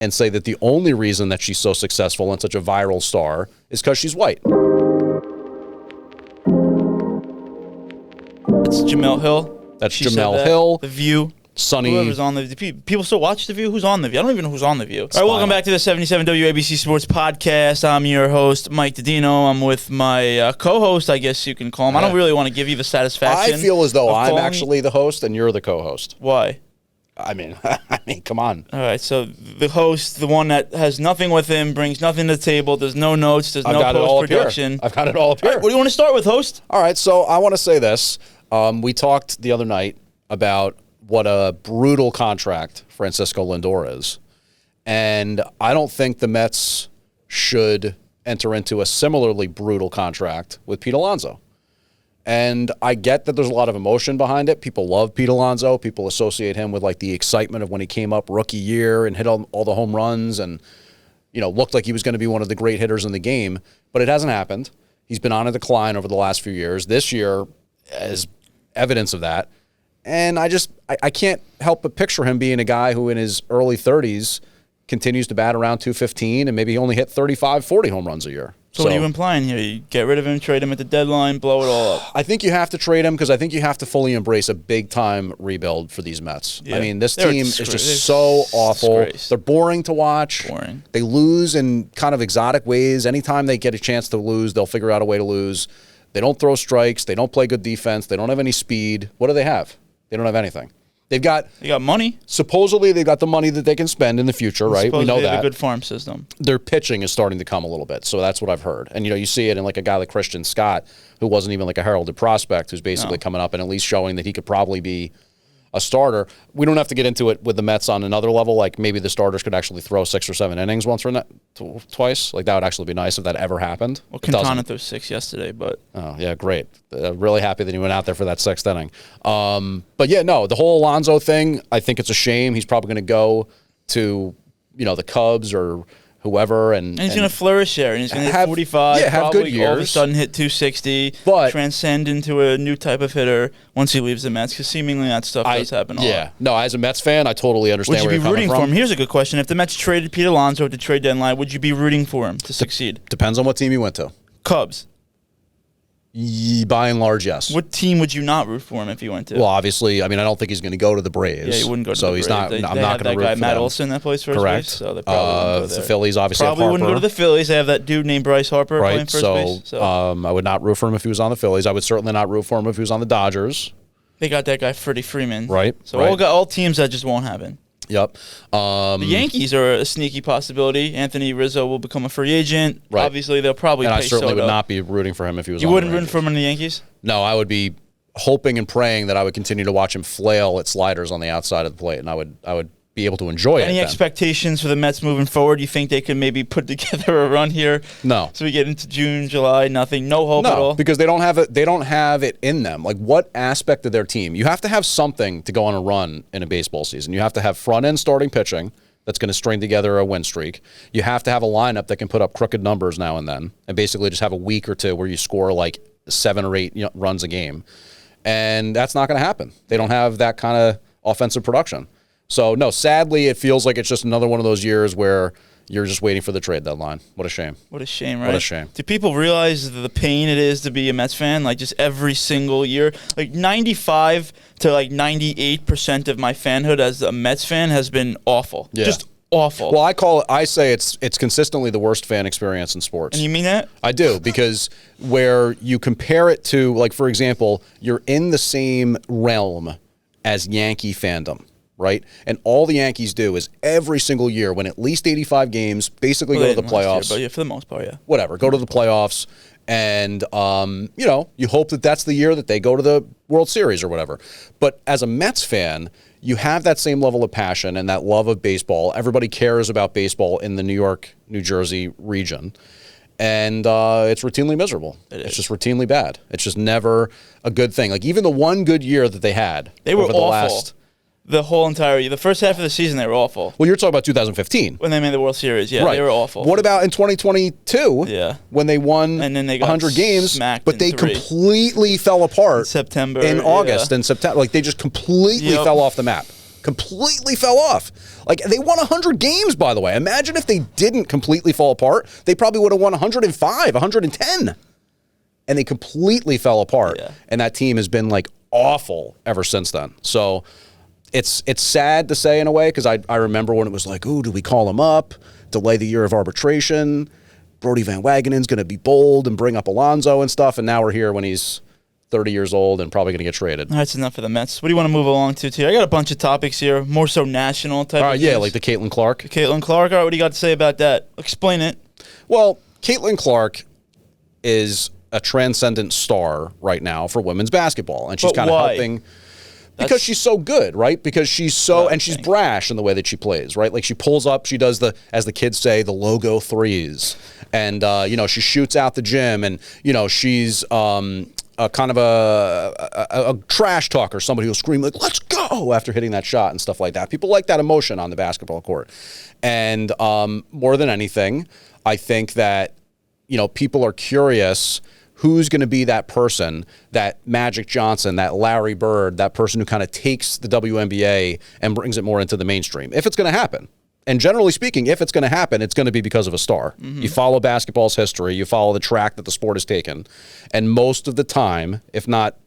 and say that the only reason that she's so successful and such a viral star is because she's white. That's Jemele Hill. That's Jemele Hill. The View. Sunny. Whoever's on the people still watch The View? Who's on The View? I don't even know who's on The View. All right, welcome back to the 77 WABC Sports Podcast. I'm your host, Mike Didino. I'm with my co-host, I guess you can call him. I don't really want to give you the satisfaction. I feel as though I'm actually the host and you're the co-host. Why? I mean, come on. All right, so the host, the one that has nothing with him, brings nothing to the table. There's no notes. There's no post-production. I've got it all up here. All right, what do you want to start with, host? All right, so I want to say this. We talked the other night about what a brutal contract Francisco Lindor is. And I don't think the Mets should enter into a similarly brutal contract with Pete Alonso. And I get that there's a lot of emotion behind it. People love Pete Alonso. People associate him with like the excitement of when he came up rookie year and hit all the home runs and, you know, looked like he was going to be one of the great hitters in the game. But it hasn't happened. He's been on a decline over the last few years. This year is evidence of that. And I can't help but picture him being a guy who in his early 30s continues to bat around 215 and maybe only hit 35, 40 home runs a year. So what are you implying here? You get rid of him, trade him at the deadline, blow it all up? I think you have to trade him because I think you have to fully embrace a big-time rebuild for these Mets. Yeah. I mean, this team is just so awful. They're boring to watch. Boring. They lose in kind of exotic ways. Anytime they get a chance to lose, they'll figure out a way to lose. They don't throw strikes. They don't play good defense. They don't have any speed. What do they have? They don't have anything. They got money. Supposedly, they've got the money that they can spend in the future, right? We know that. They have a good farm system. Their pitching is starting to come a little bit, so that's what I've heard. And, you know, you see it in like a guy like Christian Scott, who wasn't even like a heralded prospect, who's basically coming up and at least showing that he could probably be a starter. We don't have to get into it with the Mets on another level. Like maybe the starters could actually throw 6 or 7 innings once or twice. Like that would actually be nice if that ever happened. Well, Quintana threw 6 yesterday, but oh yeah, great. Really happy that he went out there for that 6th inning. But yeah, no, the whole Alonso thing. I think it's a shame. He's probably going to go to the Cubs or whoever, and he's going to flourish there, and he's going to hit 45, have good years. All of a sudden hit 260, but transcend into a new type of hitter once he leaves the Mets, because seemingly that stuff does happen a lot. Yeah, no, as a Mets fan, I totally understand where you're coming from. Would you be rooting for him? Here's a good question. If the Mets traded Pete Alonso at the trade deadline, would you be rooting for him to succeed? Depends on what team you went to. Cubs. By and large, yes. What team would you not root for him if he went to? Well, obviously, I mean, I don't think he's going to go to the Braves. Yeah, he wouldn't go to the Braves. So he's not. I'm not going to root for Matt them. Olson that plays first Correct. base. So they probably wouldn't go there. The Phillies obviously probably have wouldn't go to the Phillies. They have that dude named Bryce Harper playing first base. So I would not root for him if he was on the Phillies. I would certainly not root for him if he was on the Dodgers. They got that guy Freddie Freeman. Right. So all teams that just won't happen. Yep. The Yankees are a sneaky possibility. Anthony Rizzo will become a free agent. Right. Obviously, they'll probably pay I certainly Soto. would not be rooting for him if he was on the You wouldn't Yankees. root for him in the Yankees? No, I would be hoping and praying that I would continue to watch him flail at sliders on the outside of the plate, and I would be able to enjoy it. Any expectations for the Mets moving forward? You think they can maybe put together a run here? No. So we get into June, July, nothing, no hope at all? No, because they don't have it. They don't have it in them. Like, what aspect of their team? You have to have something to go on a run in a baseball season. You have to have front-end starting pitching that's going to string together a win streak. You have to have a lineup that can put up crooked numbers now and then, and basically just have a week or two where you score like 7 or 8 runs a game. And that's not going to happen. They don't have that kind of offensive production. So, no, sadly, it feels like it's just another one of those years where you're just waiting for the trade deadline. What a shame. What a shame, right? What a shame. Do people realize the pain it is to be a Mets fan? Like, just every single year. Like, 95 to, 98% of my fanhood as a Mets fan has been awful. Yeah. Just awful. Well, I say it's consistently the worst fan experience in sports. And you mean that? I do, because where you compare it to, like, for example, you're in the same realm as Yankee fandom, right? And all the Yankees do is every single year win at least 85 games, basically go to the playoffs. Year, but yeah, for the most part, yeah. Whatever, go to the playoffs. And, you hope that that's the year that they go to the World Series or whatever. But as a Mets fan, you have that same level of passion and that love of baseball. Everybody cares about baseball in the New York, New Jersey region. And it's routinely miserable. It's just routinely bad. It's just never a good thing. Like, even the one good year that they had. They were over awful. The whole entire year. The first half of the season, they were awful. Well, you're talking about 2015. When they made the World Series, yeah, right. They were awful. What about in 2022? Yeah. When they won and then they got 100 games, but they 3. completely fell apart in September. In August and September. Like, they just completely fell off the map. completely fell off. Like, they won 100 games, by the way. Imagine if they didn't completely fall apart. They probably would have won 105, 110. And they completely fell apart. Yeah. And that team has been, like, awful ever since then. So it's sad to say in a way, because I remember when it was like, ooh, do we call him up, delay the year of arbitration? Brody Van Wagenen's going to be bold and bring up Alonso and stuff. And now we're here when he's 30 years old and probably going to get traded. That's enough for the Mets. What do you want to move along to here? I got a bunch of topics here, more so national type of Yeah, news. like the Caitlin Clark. Caitlin Clark. All right, what do you got to say about that? Explain it. Well, Caitlin Clark is a transcendent star right now for women's basketball. And she's kind of helping because she's so good, right? Because she's so, and she's brash in the way that she plays, right? Like she pulls up, she does the, as the kids say, the logo threes. And, she shoots out the gym and, she's a kind of a trash talker, somebody who'll scream like, let's go, after hitting that shot and stuff like that. People like that emotion on the basketball court. And more than anything, I think that, people are curious who's going to be that person, that Magic Johnson, that Larry Bird, that person who kind of takes the WNBA and brings it more into the mainstream, if it's going to happen. And generally speaking, if it's going to happen, it's going to be because of a star. Mm-hmm. You follow basketball's history, you follow the track that the sport has taken, and most of the time, if not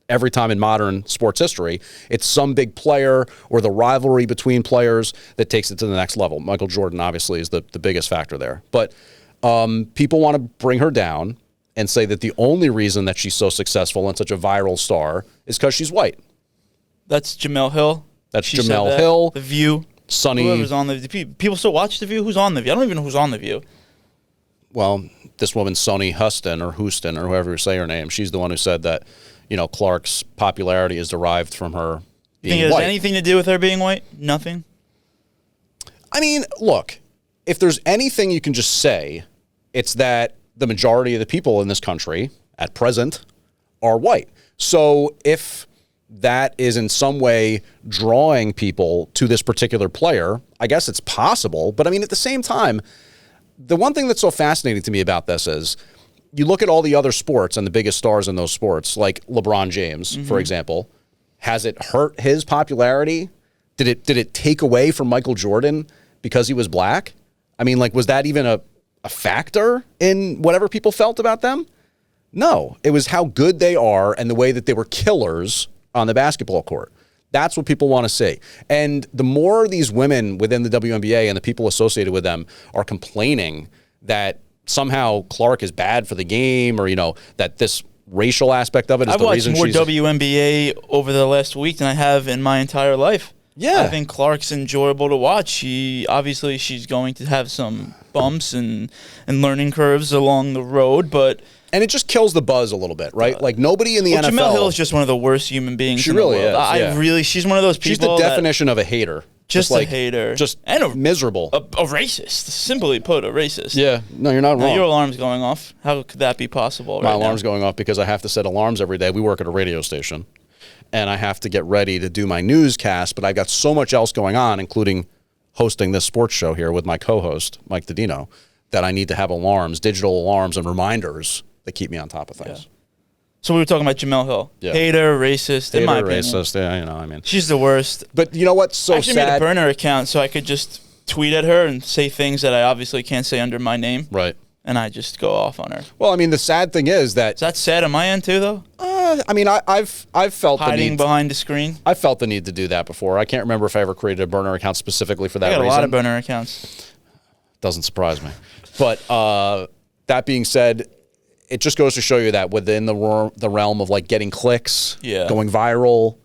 every time in modern sports history, it's some big player or the rivalry between players that takes it to the next level. Michael Jordan obviously is the biggest factor there. But people want to bring her down and say that the only reason that she's so successful and such a viral star is because she's white. That's Jemele Hill. That's Jemele Hill. The View. Sonny. Whoever's on the people still watch The View? Who's on The View? I don't even know who's on The View. Well, this woman, Sonny Huston or Houston or whoever you say her name, she's the one who said that, Clark's popularity is derived from her being Think it white. has anything to do with her being white? Nothing? I mean, look, if there's anything you can just say, it's that the majority of the people in this country at present are white. So if that is in some way drawing people to this particular player, I guess it's possible. But I mean, at the same time, the one thing that's so fascinating to me about this is you look at all the other sports and the biggest stars in those sports, like LeBron James, for example. Has it hurt his popularity? Did it take away from Michael Jordan because he was black? I mean, like, was that even a factor in whatever people felt about them? No, it was how good they are and the way that they were killers on the basketball court. That's what people want to see. And the more these women within the WNBA and the people associated with them are complaining that somehow Clark is bad for the game or, that this racial aspect of it is the reason she's... I've watched more WNBA over the last week than I have in my entire life. Yeah. I think Clark's enjoyable to watch. She's going to have some bumps and learning curves along the road, but... And it just kills the buzz a little bit, right? Like, nobody in the NFL... Jemele Hill is just one of the worst human beings in the world. She's one of those people She's the definition of a hater. Just like, a hater. And miserable. A racist. Simply put, a racist. Yeah. No, you're not wrong. Your alarm's going off. How could that be possible My alarm's going off because I have to set alarms every day. We work at a radio station. And I have to get ready to do my newscast, but I've got so much else going on, including hosting this sports show here with my co-host, Mike Didino, that I need to have alarms, digital alarms and reminders that keep me on top of things. Yeah. So we were talking about Jemele Hill. Yeah. Hater, racist, in my opinion. Racist, yeah, She's the worst. But you know what's so sad? I actually made a burner account so I could just tweet at her and say things that I obviously can't say under my name. Right. And I just go off on her. Well, I mean, the sad thing is that... Is that sad on my end too, though? I mean, I've felt the need... Hiding behind the screen? I felt the need to do that before. I can't remember if I ever created a burner account specifically for that reason. I got a lot of burner accounts. Doesn't surprise me. But that being said, it just goes to show you that within the realm of like getting clicks, going viral,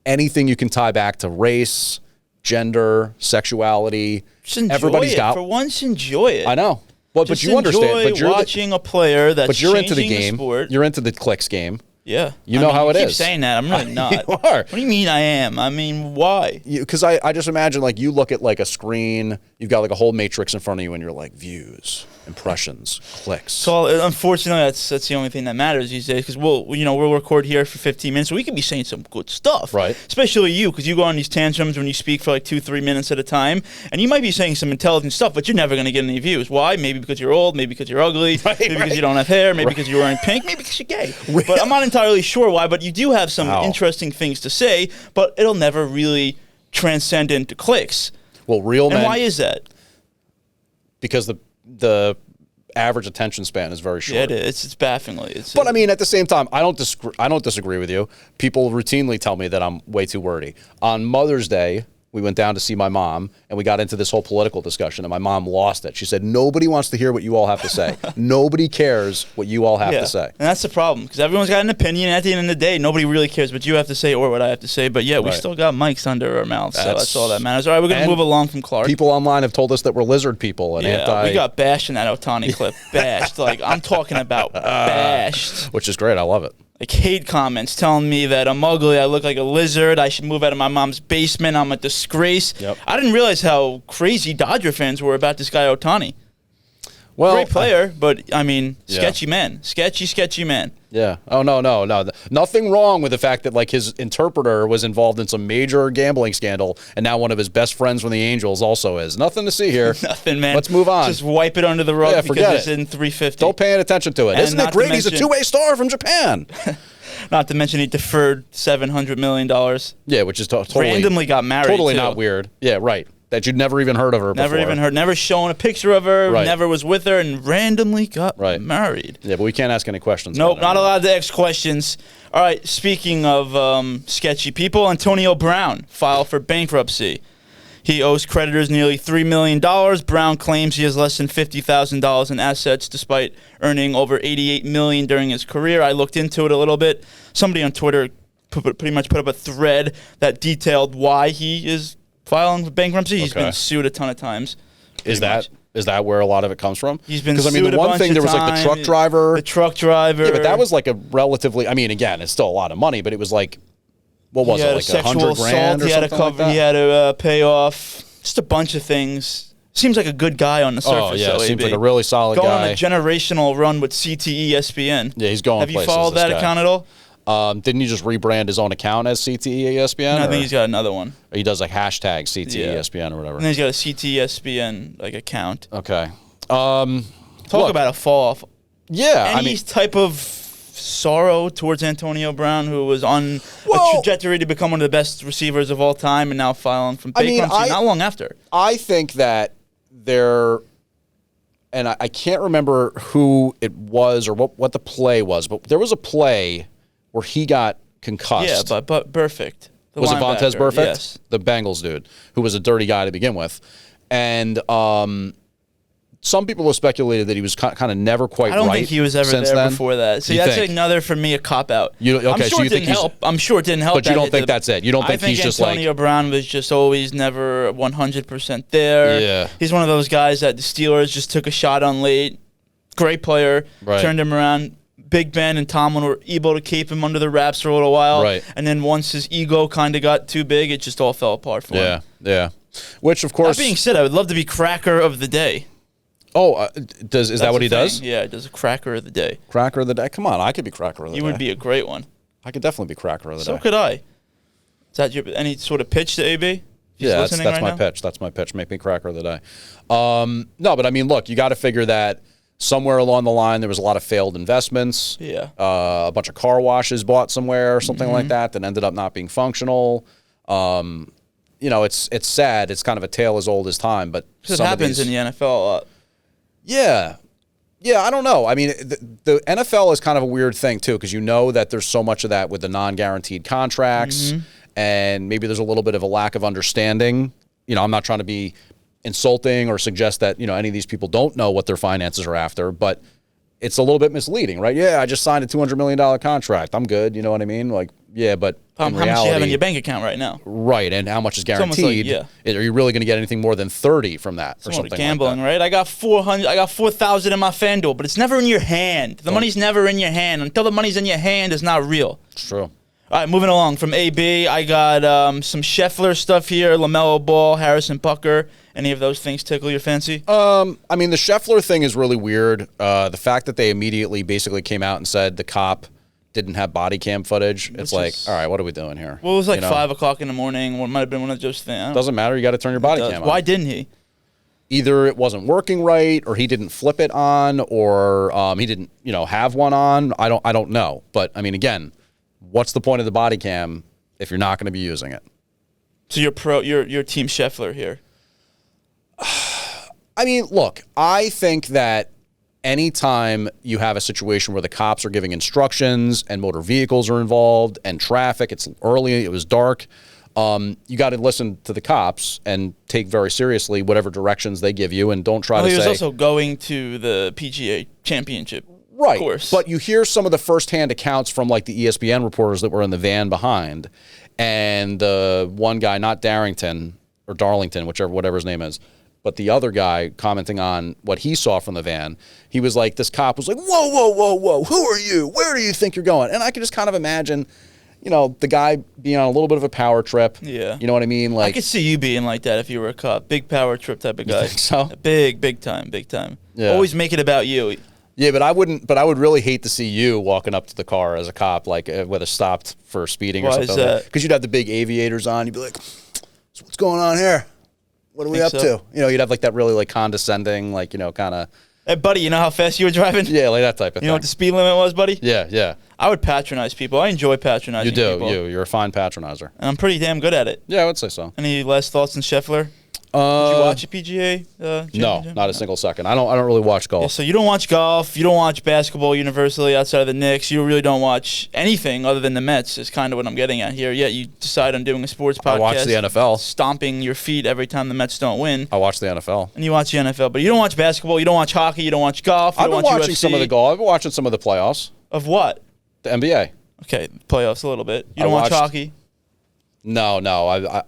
anything you can tie back to race, gender, sexuality, just enjoy everybody's it. got. For once, enjoy it. I know. Well, but you understand. But you're watching a player that's you're into the game. Sport. You're into the clicks game. Yeah. You know how it is. You keep saying that. I'm really not. You are. What do you mean I am? I mean, why? Because I just imagine like you look at like a screen, you've got like a whole matrix in front of you and you're like views, impressions, clicks. So unfortunately, that's the only thing that matters these days because we'll record here for 15 minutes. So we could be saying some good stuff. Right. Especially you because you go on these tantrums when you speak for like 2-3 minutes at a time and you might be saying some intelligent stuff, but you're never going to get any views. Why? Maybe because you're old, maybe because you're ugly, maybe because you don't have hair, maybe because you're wearing pink, maybe because you're gay. Really? But I'm not entirely sure why, but you do have some interesting things to say, but it'll never really transcendent clicks. Well, real men. And why is that? Because the average attention span is very short. Yeah, it is. It's bafflingly. But I mean, at the same time, I don't disagree with you. People routinely tell me that I'm way too wordy. On Mother's Day, we went down to see my mom, and we got into this whole political discussion, and my mom lost it. She said, nobody wants to hear what you all have to say. Nobody cares what you all have to say. And that's the problem, because everyone's got an opinion, and at the end of the day, nobody really cares what you have to say or what I have to say. But yeah, we still got mics under our mouths, so that's all that matters. All right, we're going to move along from Clark. People online have told us that we're lizard people. And we got bashed in that Ohtani clip. Bashed. Like, I'm talking about bashed. Which is great. I love it. Like, hate comments telling me that I'm ugly, I look like a lizard, I should move out of my mom's basement, I'm a disgrace. Yep. I didn't realize how crazy Dodger fans were about this guy Ohtani. Well, great player, but, I mean, sketchy man. Sketchy man. Yeah. Oh, no. Nothing wrong with the fact that, like, his interpreter was involved in some major gambling scandal, and now one of his best friends from the Angels also is. Nothing to see here. Nothing, man. Let's move on. Just wipe it under the rug because it's in 350. Don't pay any attention to it. Isn't it great? He's a two-way star from Japan. Not to mention he deferred $700 million. Yeah, which is totally... randomly got married, totally too. Not weird. Yeah, right. That you'd never even heard of her before. Never shown a picture of her, never was with her, and randomly got married. Yeah, but we can't ask any questions. Nope, not allowed to ask questions. All right, speaking of sketchy people, Antonio Brown filed for bankruptcy. He owes creditors nearly $3 million. Brown claims he has less than $50,000 in assets, despite earning over $88 million during his career. I looked into it a little bit. Somebody on Twitter pretty much put up a thread that detailed why he is filing for bankruptcy. He's been sued a ton of times. Is that where a lot of it comes from? He's been sued I mean, the one thing, there was like the truck driver. The truck driver. Yeah, but that was like a relatively, I mean, again, it's still a lot of money, but it was like, what was it, like $100,000 or something like that? He had to pay off just a bunch of things. Seems like a good guy on the surface. Oh, yeah, seems like a really solid guy. Going on a generational run with CTE ESPN. Yeah, he's going places. Have you followed that account at all? Didn't he just rebrand his own account as CTE ESPN? No, I think he's got another one. Or he does like hashtag CTE ESPN or whatever. And then he's got a CTE ESPN like account. Okay. Talk about a fall off. Yeah, Any type of sorrow towards Antonio Brown, who was on a trajectory to become one of the best receivers of all time and now filing from bankruptcy not long after. I think that and I can't remember who it was or what the play was, but there was a play where he got concussed. Yeah, but Perfect. Was it Vontaze Burfict? Yes. The Bengals dude, who was a dirty guy to begin with. And some people have speculated that he was kind of never quite right. I don't think he was ever there before that. See, that's another, for me, a cop-out. I'm sure it didn't help. I'm sure it didn't help. But you don't think that's it? You don't think he's just like... I think Antonio Brown was just always never 100% there. Yeah. He's one of those guys that the Steelers just took a shot on late. Great player. Turned him around. Big Ben and Tomlin were able to keep him under the wraps for a little while. Right. And then once his ego kind of got too big, it just all fell apart for him. Yeah. Which, of course... That being said, I would love to be cracker of the day. Oh, is that what he does? Yeah, he does a cracker of the day. Cracker of the day? Come on, I could be cracker of the day. You would be a great one. I could definitely be cracker of the day. So could I. Is that any sort of pitch to AB? Yeah, that's my pitch. That's my pitch. Make me cracker of the day. No, but I mean, look, you got to figure that somewhere along the line there was a lot of failed investments. Yeah. A bunch of car washes bought somewhere or something like that ended up not being functional. You know, it's sad. It's kind of a tale as old as time, but it happens in the NFL a lot. Yeah, I don't know. I mean, the NFL is kind of a weird thing, too, because you know that there's so much of that with the non-guaranteed contracts, and maybe there's a little bit of a lack of understanding. You know, I'm not trying to be insulting or suggest that, you know, any of these people don't know what their finances are after, but it's a little bit misleading, right? Yeah, I just signed a $200 million contract. I'm good, you know what I mean? Like, yeah, but how much do you have in your bank account right now? Right, and how much is guaranteed? Like, are you really going to get anything more than 30 from that or something gambling, like that? Right? I got 4,000 in my FanDuel, but it's never in your hand. The money's never in your hand. Until the money's in your hand, it's not real. It's true. All right, moving along from AB, I got some Scheffler stuff here, LaMelo Ball, Harrison Butker. Any of those things tickle your fancy? I mean, the Scheffler thing is really weird. The fact that they immediately basically came out and said the cop didn't have body cam footage. It's like, all right, what are we doing here? Well, it was like 5 o'clock in the morning. What might have been one of those things. Doesn't matter. You got to turn your body cam on. Why didn't he? Either it wasn't working right, or he didn't flip it on, or he didn't, have one on. I don't know. But I mean, again, what's the point of the body cam if you're not going to be using it? So you're Team Scheffler here. I mean, look, I think that anytime you have a situation where the cops are giving instructions and motor vehicles are involved and traffic, it's early, it was dark, you got to listen to the cops and take very seriously whatever directions they give you, and don't try to say... He was also going to the PGA Championship. Right, of course. But you hear some of the firsthand accounts from like the ESPN reporters that were in the van behind, and one guy, not Darrington or Darlington, whatever his name is, but the other guy commenting on what he saw from the van, he was like, this cop was like, whoa, whoa, whoa, whoa, who are you? Where do you think you're going? And I could just kind of imagine, the guy being on a little bit of a power trip. Yeah. You know what I mean? Like, I could see you being like that if you were a cop. Big power trip type of guy. You think so? Big time. Yeah. Always make it about you. Yeah, but I would really hate to see you walking up to the car as a cop, like whether stopped for speeding or something. Why is that? Because you'd have the big aviators on. You'd be like, so what's going on here? What are we up to? You'd have like that really like condescending, like, kind of. Hey, buddy, you know how fast you were driving? Yeah, like that type of thing. You know what the speed limit was, buddy? Yeah. I would patronize people. I enjoy patronizing people. You do. You're a fine patronizer. And I'm pretty damn good at it. Yeah, I would say so. Any last thoughts on Scheffler? Did you watch a PGA? No, not a single second. I don't really watch golf. Yeah, so you don't watch golf. You don't watch basketball universally outside of the Knicks. You really don't watch anything other than the Mets. Is kind of what I'm getting at here. Yet you decide on doing a sports podcast. I watch the NFL. Stomping your feet every time the Mets don't win. I watch the NFL. And you watch the NFL, but you don't watch basketball. You don't watch hockey. You don't watch golf. I've been watching some of the golf. I've been watching some of the playoffs. Of what? The NBA. Okay, playoffs a little bit. You don't watch hockey? No.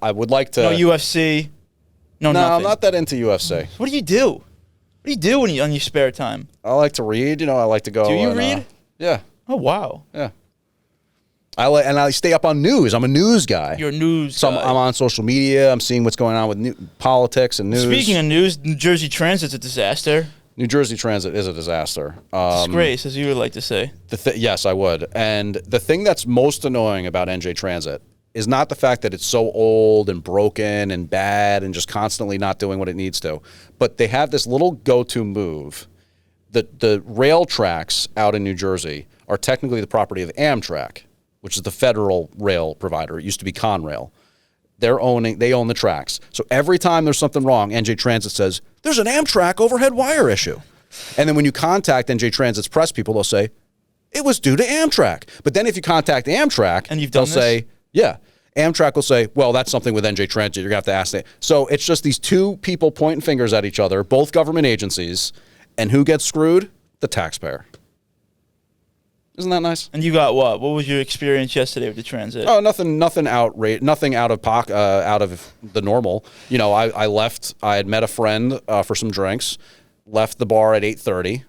I would like to. No UFC. No, I'm not that into UFC. What do you do? What do you do on your spare time? I like to read. I like to go. Do you read? Yeah. Oh, wow. Yeah. I stay up on news. I'm a news guy. You're a news guy. I'm on social media. I'm seeing what's going on with politics and news. Speaking of news, New Jersey Transit's a disaster. New Jersey Transit is a disaster. Disgrace, as you would like to say. Yes, I would. And the thing that's most annoying about NJ Transit is not the fact that it's so old and broken and bad and just constantly not doing what it needs to, but they have this little go-to move. The rail tracks out in New Jersey are technically the property of Amtrak, which is the federal rail provider. It used to be Conrail. They own the tracks. So every time there's something wrong, NJ Transit says, there's an Amtrak overhead wire issue. And then when you contact NJ Transit's press people, they'll say, it was due to Amtrak. But then if you contact Amtrak, and they'll say, yeah. Amtrak will say, well, that's something with NJ Transit. You're going to have to ask them. So it's just these two people pointing fingers at each other, both government agencies, and who gets screwed? The taxpayer. Isn't that nice? And you got what? What was your experience yesterday with the transit? Oh, nothing outrageous, nothing out of the normal. I left. I had met a friend for some drinks, left the bar at 8:30,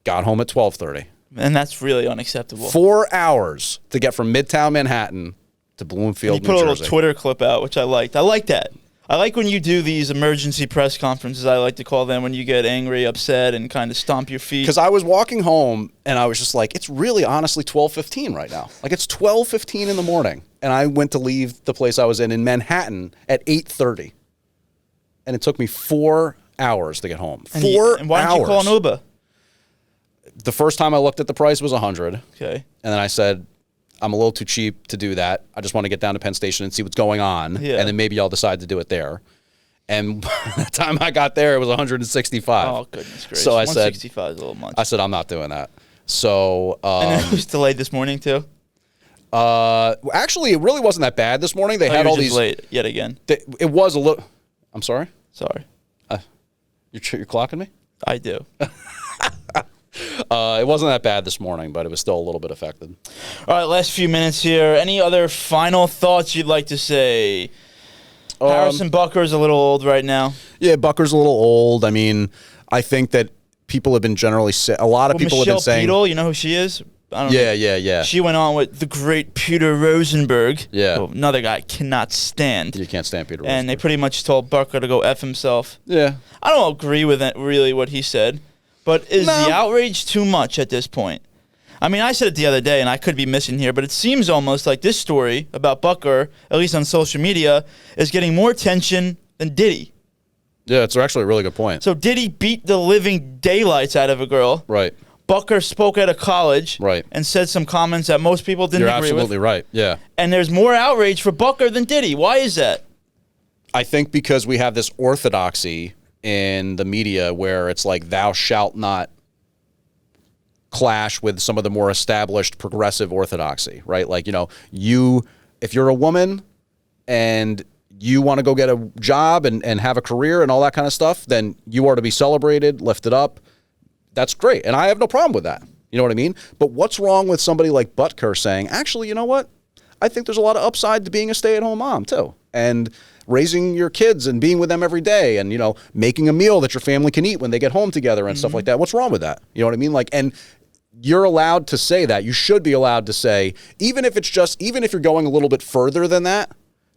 got home at 12:30. And that's really unacceptable. 4 hours to get from Midtown Manhattan to Bloomfield, and you put a little Twitter clip out, which I liked. I like that. I like when you do these emergency press conferences, I like to call them, when you get angry, upset, and kind of stomp your feet. Because I was walking home, and I was just like, it's really honestly 12:15 right now. Like, it's 12:15 in the morning, and I went to leave the place I was in Manhattan at 8:30. And it took me 4 hours to get home. And 4 hours. And why didn't you call an Uber? The first time I looked at the price was $100. Okay. And then I said, I'm a little too cheap to do that. I just want to get down to Penn Station and see what's going on. Yeah. And then maybe I'll decide to do it there. And by the time I got there, it was 165. Oh, goodness gracious. So I said, 165 is a little much. I said, I'm not doing that. So. And it was delayed this morning, too? Actually, it really wasn't that bad this morning. They had all these. Late yet again. It was a little. I'm sorry? Sorry. You're clocking me? I do. It wasn't that bad this morning, but it was still a little bit affected. All right, last few minutes here. Any other final thoughts you'd like to say? Harrison Butker's a little old right now. Yeah, Butker's a little old. I mean, I think that people have been generally a lot of people Michelle have been saying. Beadle, you know who she is? I don't know. Yeah. She went on with the great Peter Rosenberg. Yeah. Who another guy I cannot stand. You can't stand Peter Rosenberg. And they pretty much told Butker to go F himself. Yeah. I don't agree with it, really what he said. But is the outrage too much at this point? I mean, I said it the other day, and I could be missing here, but it seems almost like this story about Butker, at least on social media, is getting more attention than Diddy. Yeah, it's actually a really good point. So Diddy beat the living daylights out of a girl. Right. Butker spoke at a college. Right. And said some comments that most people didn't agree with. You're absolutely right, yeah. And there's more outrage for Butker than Diddy. Why is that? I think because we have this orthodoxy in the media where it's like thou shalt not clash with some of the more established progressive orthodoxy, right? Like, if you're a woman and you want to go get a job and have a career and all that kind of stuff, then you are to be celebrated, lifted up. That's great. And I have no problem with that. You know what I mean? But what's wrong with somebody like Butker saying, actually, you know what? I think there's a lot of upside to being a stay-at-home mom, too. And raising your kids and being with them every day and, making a meal that your family can eat when they get home together and stuff like that. What's wrong with that? You know what I mean? And you're allowed to say that. You should be allowed to say, even if you're going a little bit further than that,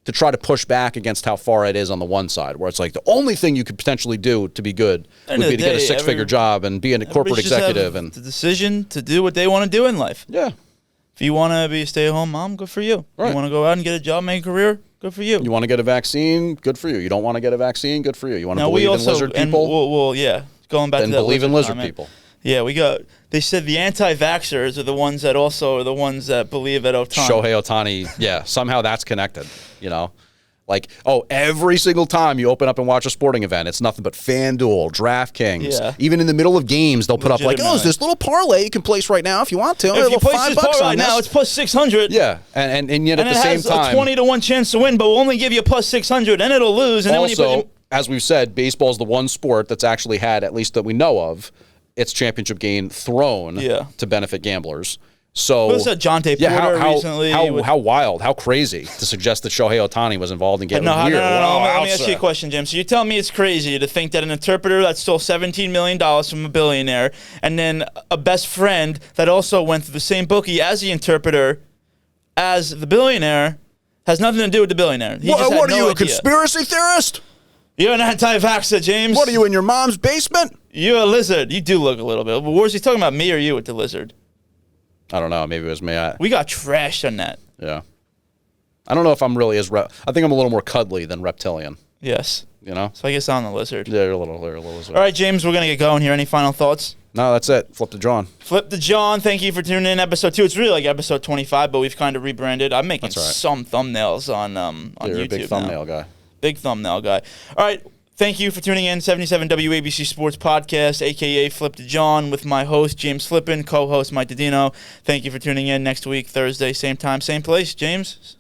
to try to push back against how far it is on the one side, where it's like the only thing you could potentially do to be good would be to get a six-figure job and be a corporate executive. And the decision to do what they want to do in life. Yeah. If you want to be a stay-at-home mom, good for you. Right. You want to go out and get a job, make a career, good for you. You want to get a vaccine, good for you. You don't want to get a vaccine, good for you. You want to believe in lizard people? Going back to that. Then believe in lizard people. Yeah, they said the anti-vaxxers are the ones that also are the ones that believe that Ohtani. Shohei Ohtani, somehow that's connected, Like, every single time you open up and watch a sporting event, it's nothing but FanDuel, DraftKings. Yeah. Even in the middle of games, they'll put up like, it's this little parlay you can place right now if you want to. If you place this parlay right now, it's plus 600. Yeah, and yet at the same time. And it has a 20 to 1 chance to win, but we'll only give you a plus 600, and it'll lose. And also, then when you as we've said, baseball is the one sport that's actually had, at least that we know of, its championship game thrown to benefit gamblers. So what was that, Jonte Porter recently? How wild, how crazy to suggest that Shohei Ohtani was involved in getting weird. No, let me ask you a question, Jim. So you're telling me it's crazy to think that an interpreter that stole $17 million from a billionaire and then a best friend that also went through the same bookie as the interpreter as the billionaire has nothing to do with the billionaire. What are you, a conspiracy theorist? You're an anti-vaxxer, James. What are you, in your mom's basement? You're a lizard. You do look a little bit. But was he talking about me or you with the lizard? I don't know. Maybe it was me. We got trashed on that. Yeah. I don't know if I'm really I think I'm a little more cuddly than reptilian. Yes. So I guess I'm the lizard. Yeah, you're a little lizard. All right, James, we're going to get going here. Any final thoughts? No, that's it. Flip to JAWN. Flip to JAWN. Thank you for tuning in. Episode 2. It's really like episode 25, but we've kind of rebranded. I'm making some thumbnails on YouTube You're a big thumbnail guy. Big thumbnail guy. All right. Thank you for tuning in. 77 WABC Sports Podcast, a.k.a. Flip to JAWN, with my host, James Flippin, co-host, Mike Didino. Thank you for tuning in. Next week, Thursday, same time, same place. James?